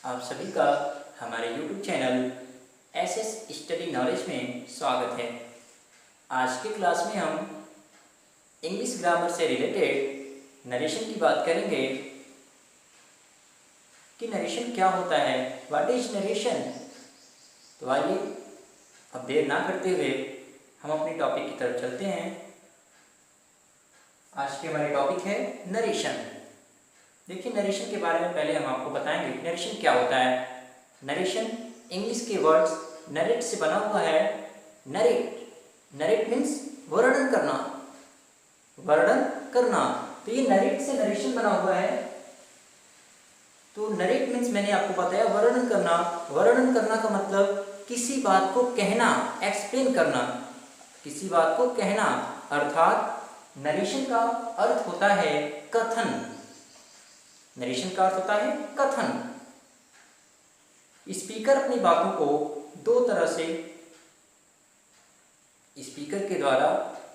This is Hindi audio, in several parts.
आप सभी का हमारे YouTube channel SS study knowledge में स्वागत है। आज के क्लास में हम इंग्लिश ग्रामर से रिलेटेड नरेशन की बात करेंगे कि नरेशन क्या होता है, व्हाट इज नरेशन। तो आइए अब देर ना करते हुए हम अपने टॉपिक की तरफ चलते हैं। आज के हमारे टॉपिक है नरेशन। देखिए, नरेशन के बारे में पहले हम आपको बताएंगे नरेशन क्या होता है। नरेशन इंग्लिश के वर्ड्स नरेट से बना हुआ है। नरेट मीन्स वर्णन करना, वर्णन करना। तो ये नरेट से नरेशन बना हुआ है। तो नरेट मीन्स मैंने आपको बताया वर्णन करना। वर्णन करना का मतलब किसी बात को कहना, एक्सप्लेन करना, किसी बात को कहना। अर्थात नरेशन का अर्थ होता है कथन। नरेशन का अर्थ होता है कथन। स्पीकर अपनी बातों को दो तरह से, स्पीकर के द्वारा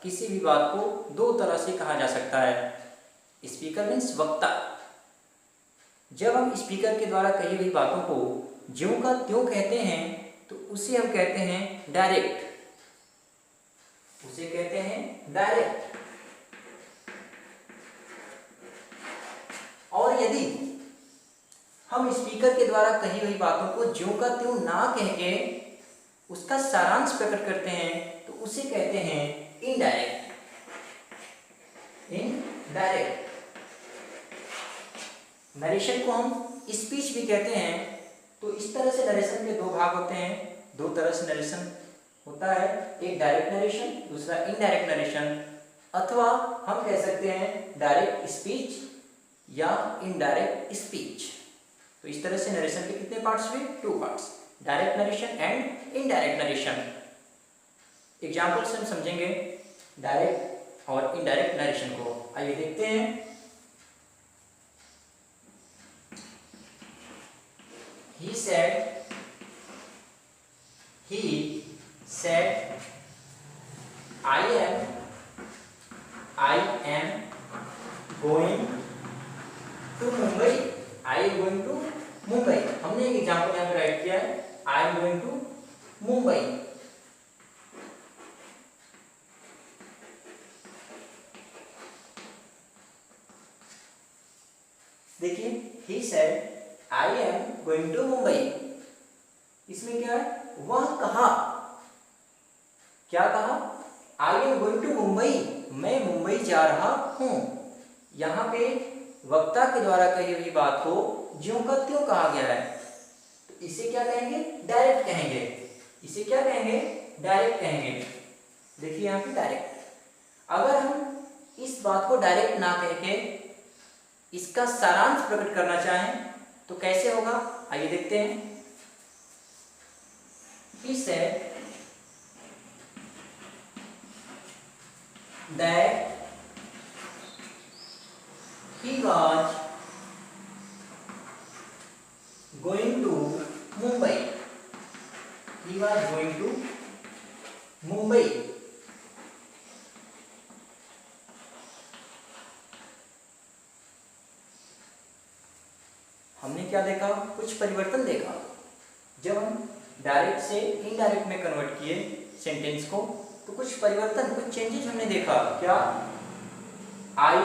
किसी भी बात को दो तरह से कहा जा सकता है। स्पीकर मीन्स वक्ता। जब हम स्पीकर के द्वारा कही हुई बातों को ज्यों का त्यों कहते हैं तो उसे हम कहते हैं डायरेक्ट। उसे कहते हैं डायरेक्ट। और यदि हम स्पीकर के द्वारा कही हुई बातों को ज्यों का त्यों ना कह के उसका सारांश प्रकट करते हैं तो उसे कहते हैं इनडायरेक्ट। इनडायरेक्ट नरेशन को हम स्पीच भी कहते हैं। तो इस तरह से नरेशन के दो भाग होते हैं। दो तरह से नरेशन होता है, एक डायरेक्ट नरेशन, दूसरा इनडायरेक्ट नरेशन। अथवा हम कह सकते हैं डायरेक्ट स्पीच या इनडायरेक्ट स्पीच। तो इस तरह से नरेशन के कितने पार्ट्स हुए? 2 parts, direct narration and indirect narration. Example से हम समझेंगे डायरेक्ट और इनडायरेक्ट नरेशन को। आइए देखते हैं। He said, I am going to Mumbai. I am going to Mumbai. हमने एक एग्जाम्पल यहाँ पे राइट किया है, I am going to Mumbai. देखिए, he said, I am going to Mumbai. इसमें क्या है? वह कहा। क्या कहा? I am going to Mumbai. मैं मुंबई जा रहा हूं। यहाँ पे वक्ता के द्वारा कही हुई बात को ज्यों का त्यों कहा गया है। तो इसे क्या कहेंगे? डायरेक्ट कहेंगे। इसे क्या कहेंगे? डायरेक्ट कहेंगे। देखिए यहाँ पे डायरेक्ट। अगर हम इस बात को डायरेक्ट ना कह के इसका सारांश प्रकट करना चाहें तो कैसे होगा? आइए देखते हैं। He said that he was going to Mumbai. He was going to Mumbai. हमने क्या देखा? कुछ परिवर्तन देखा। जब हम डायरेक्ट से इनडायरेक्ट में कन्वर्ट किए सेंटेंस को तो कुछ परिवर्तन, कुछ चेंजेस हमने देखा। क्या? आई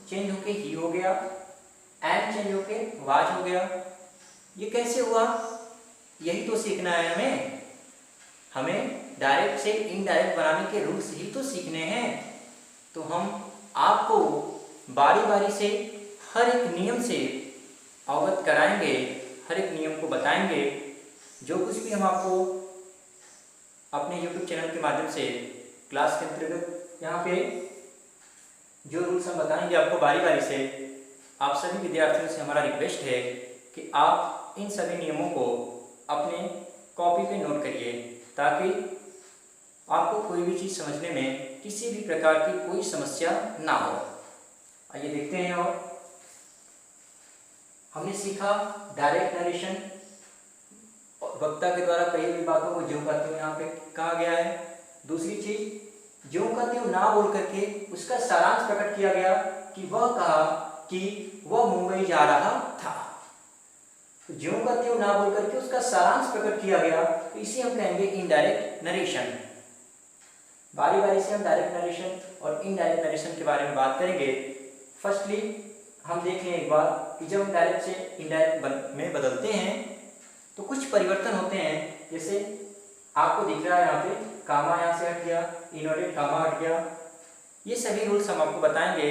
चेंज होके ही हो गया, एम चेंज होके वाज हो गया। ये कैसे हुआ? यही तो सीखना है हमें। हमें डायरेक्ट से इनडायरेक्ट बनाने के रूल्स ही तो सीखने हैं। तो हम आपको बारी बारी से हर एक नियम से अवगत कराएंगे, हर एक नियम को बताएंगे। जो कुछ भी हम आपको अपने YouTube चैनल के माध्यम से क्लास के अंतर्गत यहाँ पे जो रूल्स हम बताएंगे आपको बारी बारी से, आप सभी विद्यार्थियों से हमारा रिक्वेस्ट है कि आप इन सभी नियमों को अपने कॉपी पे नोट करिए ताकि आपको कोई भी चीज़ समझने में किसी भी प्रकार की कोई समस्या ना हो। आइए देखते हैं। और हमने सीखा डायरेक्ट नरेशन, वक्ता के द्वारा कही हुई बातों को ज्यों का त्यों यहाँ पे कहा गया है। दूसरी चीज, ज्यों का त्यों ना बोल करके उसका सारांश प्रकट किया गया कि वह कहा कि वह मुंबई जा रहा था। तो ज्यों का त्यों ना बोल करके उसका सारांश प्रकट किया गया, तो इसे हम कहेंगे इनडायरेक्ट नरेशन। बारी बारी से हम डायरेक्ट नरेशन और इनडायरेक्ट नरेशन के बारे में बात करेंगे। फर्स्टली हम देख लें एक बार कि जब हम डायरेक्ट से इनडायरेक्ट में बदलते हैं तो कुछ परिवर्तन होते हैं। जैसे आपको दिख रहा है यहाँ पे कामा यहाँ से हट गया, इनवर्टेड कामा हट गया। ये सभी रूल्स हम आपको बताएंगे।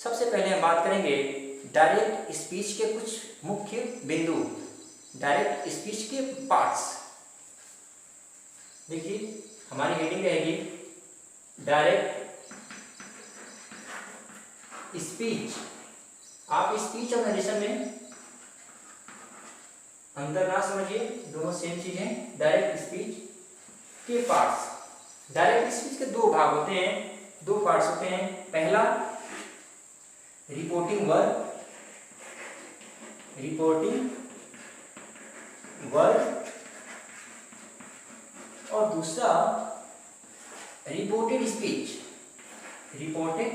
सबसे पहले हम बात करेंगे डायरेक्ट स्पीच के कुछ मुख्य बिंदु, डायरेक्ट स्पीच के पार्ट्स। देखिए हमारी हेडिंग रहेगी डायरेक्ट स्पीच। आप स्पीच और नरेशन में अंतर ना समझिए, दोनों सेम चीज है। डायरेक्ट स्पीच के पार्ट्स। डायरेक्ट स्पीच के दो भाग होते हैं, दो पार्ट्स होते हैं। पहला रिपोर्टिंग वर्ब, और दूसरा रिपोर्टेड स्पीच, रिपोर्टेड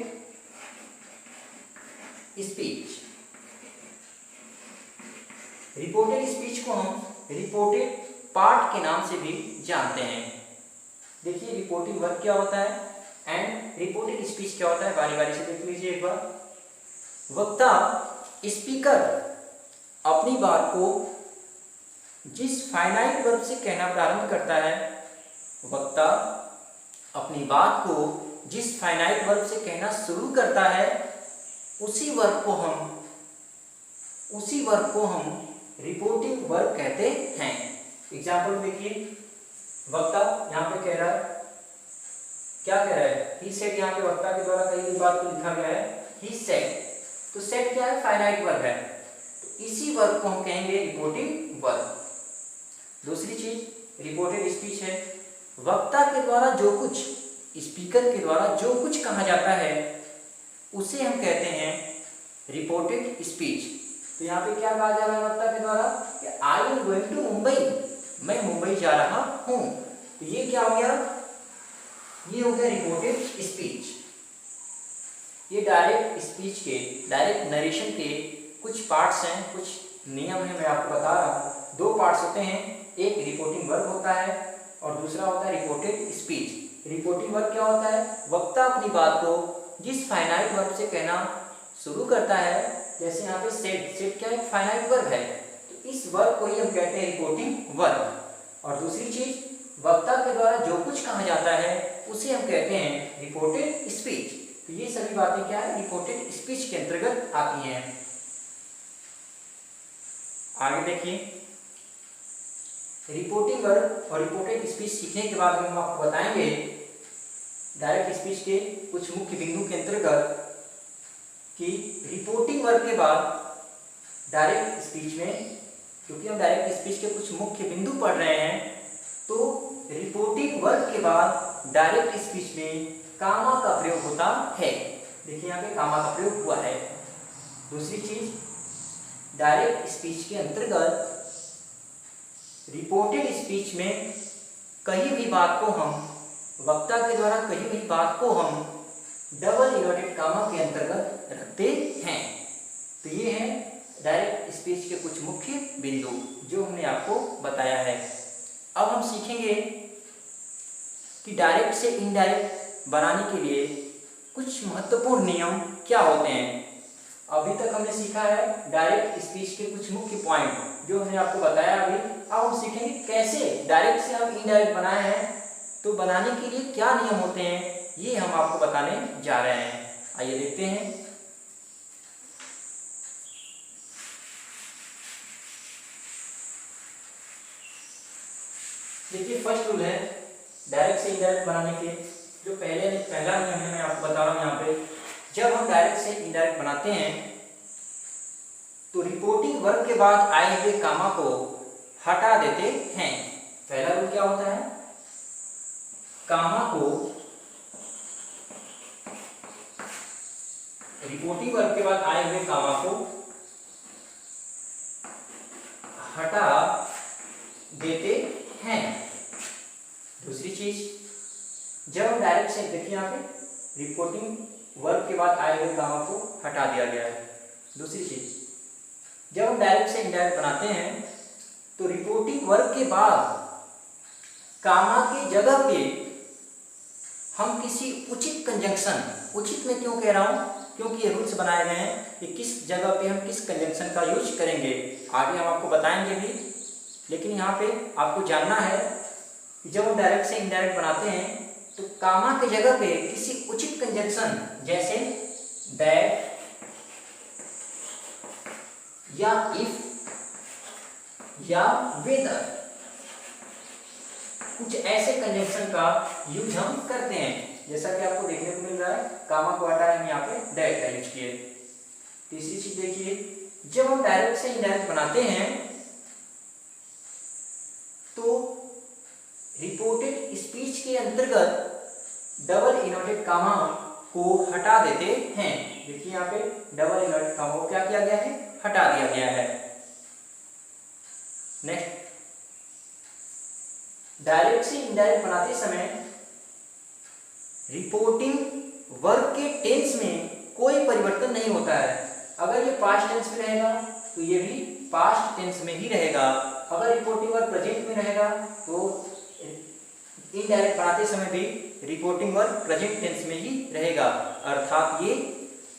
स्पीच को हम रिपोर्टेड पार्ट के नाम से भी जानते हैं। देखिए रिपोर्टिंग वर्ब क्या होता है एंड रिपोर्टेड स्पीच क्या होता है, बारी बारी से देख लीजिए एक बार। वक्ता स्पीकर अपनी बात को जिस फाइनाइट वर्ब से कहना प्रारंभ करता है, वक्ता अपनी बात को जिस फाइनाइट वर्ब से कहना शुरू करता है, उसी वर्ब को हम रिपोर्टिंग वर्ब कहते हैं। एग्जाम्पल देखिए, वक्ता यहाँ पे कह रहा है, क्या कह रहा है, ही सेड। यहाँ पे वक्ता के द्वारा कही गई बात को लिखा गया है ही सेड। तो सेड क्या है, फाइनाइट वर्ब है, तो इसी वर्ब को हम कहेंगे रिपोर्टिंग वर्ब। दूसरी चीज रिपोर्टेड स्पीच है। वक्ता के द्वारा जो कुछ, स्पीकर के द्वारा जो कुछ कहा जाता है, उसे हम कहते हैं रिपोर्टेड स्पीच। तो यहाँ पे क्या कहा जा रहा है वक्ता के द्वारा कि I am going to Mumbai, मैं मुंबई जा रहा हूँ। तो ये क्या हो गया, ये हो गया रिपोर्टेड स्पीच। ये डायरेक्ट स्पीच के, डायरेक्ट नरेशन के कुछ पार्ट्स हैं, कुछ नियम है, मैं आपको बता रहा हूँ। दो पार्ट्स होते हैं, एक रिपोर्टिंग वर्ब होता है और दूसरा होता है रिपोर्टेड स्पीच। रिपोर्टिंग वर्ब क्या होता है, वक्ता अपनी बात को जिस फाइनाइट वर्ब से कहना शुरू करता है, जैसे यहाँ पे सेड क्या है, फाइनाइट वर्ब है, तो इस वर्ब को ही हम कहते हैं रिपोर्टिंग वर्ब। और दूसरी चीज, वक्ता के द्वारा जो कुछ कहा जाता है उसे हम कहते हैं रिपोर्टेड स्पीच। तो ये सभी बातें क्या है, रिपोर्टेड स्पीच के अंतर्गत आती हैं। आगे देखिए, रिपोर्टिंग वर्ब और रिपोर्टेड स्पीच सीखने के बाद हम आपको बताएंगे डायरेक्ट स्पीच के कुछ मुख्य बिंदु के अंतर्गत कि रिपोर्टिंग वर्ब के बाद डायरेक्ट स्पीच में, क्योंकि हम डायरेक्ट स्पीच के कुछ मुख्य बिंदु पढ़ रहे हैं, तो रिपोर्टिंग वर्ब के बाद डायरेक्ट स्पीच में कामा का प्रयोग होता है। देखिए यहाँ पे कामा का प्रयोग हुआ है। दूसरी चीज, डायरेक्ट स्पीच के अंतर्गत रिपोर्टेड स्पीच में कही हुई बात को हम, वक्ता के द्वारा कही हुई बात को हम डबल इन्वर्टेड कामा के अंतर्गत रखते हैं। तो ये है डायरेक्ट स्पीच के कुछ मुख्य बिंदु जो हमने आपको बताया है। अब हम सीखेंगे कि डायरेक्ट से इनडायरेक्ट बनाने के लिए कुछ महत्वपूर्ण नियम क्या होते हैं। अभी तक हमने सीखा है डायरेक्ट स्पीच के कुछ मुख्य पॉइंट जो हमने आपको बताया अभी। अब हम सीखेंगे कैसे डायरेक्ट से हम इनडायरेक्ट बनाए हैं, तो बनाने के लिए क्या नियम होते हैं, ये हम आपको बताने जा रहे हैं। आइए देखते हैं। देखिए फर्स्ट रूल है डायरेक्ट से इनडायरेक्ट बनाने के, जो पहला नियम है मैं आपको बता रहा हूँ यहाँ पे। जब हम डायरेक्ट से इनडायरेक्ट बनाते हैं तो रिपोर्टिंग वर्ब के बाद आए हुए कामा को हटा देते हैं। पहला रूल क्या होता है, कामा को रिपोर्टिंग वर्ब के बाद आए हुए कामा को हटा देते हैं। दूसरी चीज, जब हम डायरेक्ट से, देखिए यहाँ पे रिपोर्टिंग वर्ब के बाद आए हुए कामा को हटा दिया गया है। दूसरी चीज, जब हम डायरेक्ट से इनडायरेक्ट बनाते हैं तो रिपोर्टिंग वर्ब के बाद कामा की जगह पे हम किसी उचित कंजंक्शन, उचित में क्यों कह रहा हूं, क्योंकि ये रूल्स बनाए गए हैं कि किस जगह पे हम किस कंजंक्शन का यूज करेंगे, आगे हम आपको बताएंगे भी। लेकिन यहाँ पे आपको जानना है कि जब हम डायरेक्ट से इनडायरेक्ट बनाते हैं तो कामा की जगह पे किसी उचित कंजंक्शन जैसे दैट या इफ या वेदर, कुछ ऐसे कंजंक्शन का यूज हम करते हैं। जैसा कि आपको देखने को मिल रहा है, कामा को हटाया हम यहाँ पे दैट का यूज किए। तीसरी चीज देखिए, जब हम डायरेक्ट से इनडायरेक्ट बनाते हैं तो रिपोर्टेड स्पीच के अंतर्गत डबल इनवर्टेड कामा को हटा देते हैं। देखिए यहाँ पे डबल इनवर्टेड कामा को क्या किया गया है, हटा दिया गया है। नेक्स्ट, डायरेक्ट से इनडायरेक्ट बनाते समय रिपोर्टिंग वर्ब के टेंस में कोई परिवर्तन नहीं होता है। अगर ये पास्ट टेंस में रहेगा तो ये भी पास्ट टेंस में ही रहेगा। अगर रिपोर्टिंग वर्ब प्रेजेंट में रहेगा तो इनडायरेक्ट बनाते समय भी रिपोर्टिंग वर्ब प्रेजेंट टेंस में ही रहेगा। अर्थात ये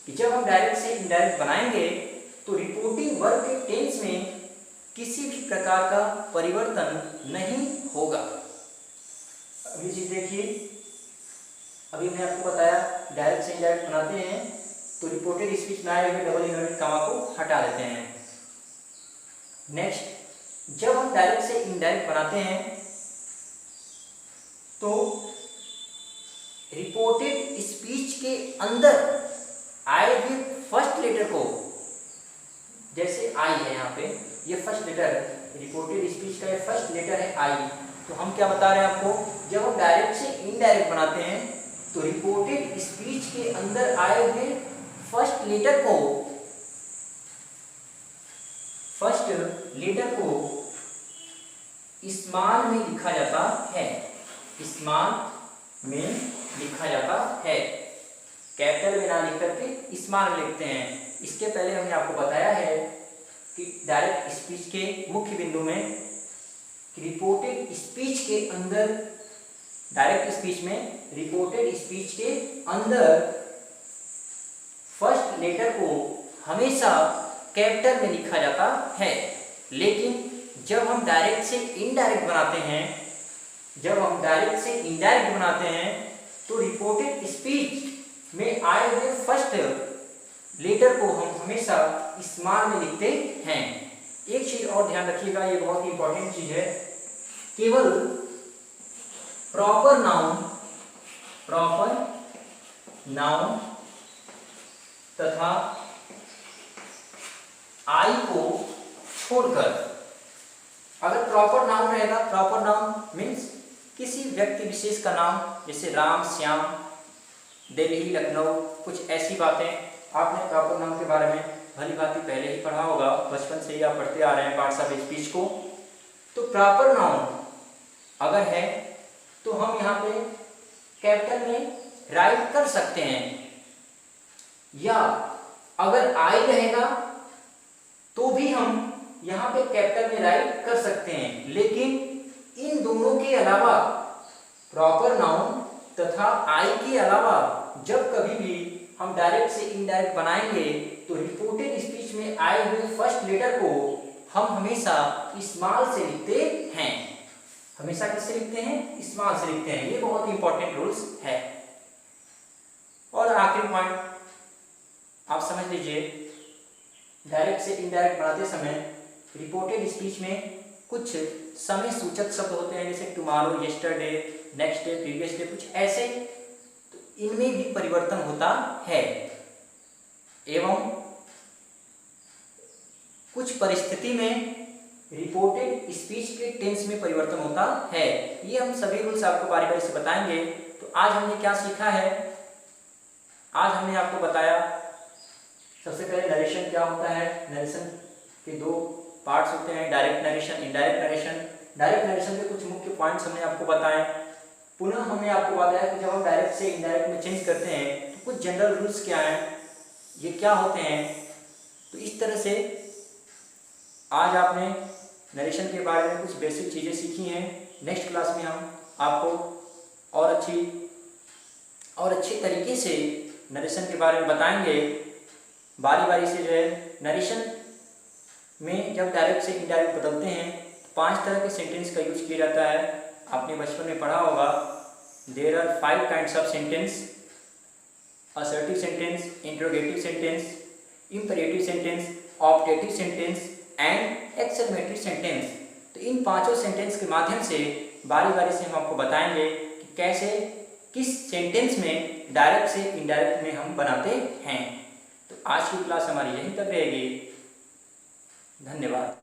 कि जब हम डायरेक्ट से इनडायरेक्ट बनाएंगे तो रिपोर्टिंग वर्ब के टेंस में किसी भी प्रकार का परिवर्तन नहीं होगा। अभी चीज देखिए, अभी मैंने आपको बताया डायरेक्ट से इनडायरेक्ट बनाते हैं तो रिपोर्टेड स्पीच में आए हुए डबल इनवर्टेड कामा को हटा देते हैं। नेक्स्ट, जब हम डायरेक्ट से इनडायरेक्ट बनाते हैं तो रिपोर्टेड स्पीच के अंदर आए हुए फर्स्ट लेटर को, जैसे आई है यहाँ पे, ये फर्स्ट लेटर रिपोर्टेड स्पीच का ये फर्स्ट लेटर है आई, तो हम क्या बता रहे हैं आपको, जब हम डायरेक्ट से इनडायरेक्ट बनाते हैं तो रिपोर्टेड स्पीच के अंदर आए हुए फर्स्ट लेटर को स्मॉल में लिखा जाता है। स्मॉल में लिखा जाता है, कैपिटल में ना लिख करके स्मॉल में लिखते हैं। इसके पहले हमने आपको बताया है कि डायरेक्ट स्पीच के मुख्य बिंदु में रिपोर्टेड स्पीच के अंदर, डायरेक्ट स्पीच में रिपोर्टेड स्पीच के अंदर फर्स्ट लेटर को हमेशा कैपिटल में लिखा जाता है। लेकिन जब हम डायरेक्ट से इनडायरेक्ट बनाते हैं तो रिपोर्टेड स्पीच में आए हुए फर्स्ट लेटर को हम हमेशा स्मॉल में लिखते हैं। एक चीज और ध्यान रखिएगा, ये बहुत ही इंपॉर्टेंट चीज है, केवल प्रॉपर नाउन तथा आई को छोड़कर, अगर प्रॉपर नाउन रहेगा, प्रॉपर नाउन मीन्स किसी व्यक्ति विशेष का नाम, जैसे राम, श्याम, दिल्ली, लखनऊ, कुछ ऐसी बातें आपने प्रॉपर नाउन के बारे में भली भांति पहले ही पढ़ा होगा, बचपन से ही आप पढ़ते आ रहे हैं पार्ट्स ऑफ स्पीच को। तो प्रॉपर नाउन अगर है तो हम यहाँ पे कैपिटल में राइट कर सकते हैं, या अगर आई रहेगा तो भी हम यहाँ पे कैपिटल में राइट कर सकते हैं। लेकिन इन दोनों के अलावा, प्रॉपर नाउन तथा आई के अलावा, जब कभी भी हम डायरेक्ट से इनडायरेक्ट बनाएंगे तो रिपोर्टेड स्पीच में आए हुए फर्स्ट लेटर को हम हमेशा स्मॉल से लिखते हैं। हमेशा किससे लिखते हैं? स्मॉल से लिखते हैं। ये बहुत इंपॉर्टेंट रूल्स है। और आखिरी पॉइंट आप समझ लीजिए, डायरेक्ट से इनडायरेक्ट बनाते समय रिपोर्टेड स्पीच में कुछ समय सूचक शब्द होते हैं, जैसे tomorrow, yesterday, next day, previous day, कुछ ऐसे, तो इनमें भी परिवर्तन होता है। एवं कुछ परिस्थिति में रिपोर्टेड स्पीच के टेंस में परिवर्तन होता है। ये हम सभी रूल्स आपको बारी बारी से बताएंगे। तो आज हमने क्या सीखा है? आज हमने आपको बताया सबसे पहले नरेशन क्या होता है। नरेशन के दो पार्ट्स होते हैं, direct narration, indirect narration. Direct narration के कुछ मुख्य पॉइंट्स हमने आपको बताए। पुनः हमने आपको बताया कि जब हम डायरेक्ट से इनडायरेक्ट में चेंज करते हैं तो कुछ जनरल रूल्स क्या हैं, ये क्या होते हैं। तो इस तरह से आज आपने नरेशन के बारे में कुछ बेसिक चीज़ें सीखी हैं। नेक्स्ट क्लास में हम आपको और अच्छी तरीके से नरेशन के बारे में बताएंगे। बारी बारी से जो है नरेशन में जब डायरेक्ट से इनडायरेक्ट बदलते हैं तो 5 तरह के सेंटेंस का यूज किया जाता है। आपने बचपन में पढ़ा होगा, there are 5 kinds of sentence: assertive sentence, interrogative sentence, imperative sentence, optative sentence and exclamatory sentence. तो इन पांचों सेंटेंस के माध्यम से बारी बारी से हम आपको बताएंगे कि कैसे किस सेंटेंस में डायरेक्ट से इनडायरेक्ट में हम बनाते हैं। तो आज की क्लास हमारी यहीं तक रहेगी। धन्यवाद।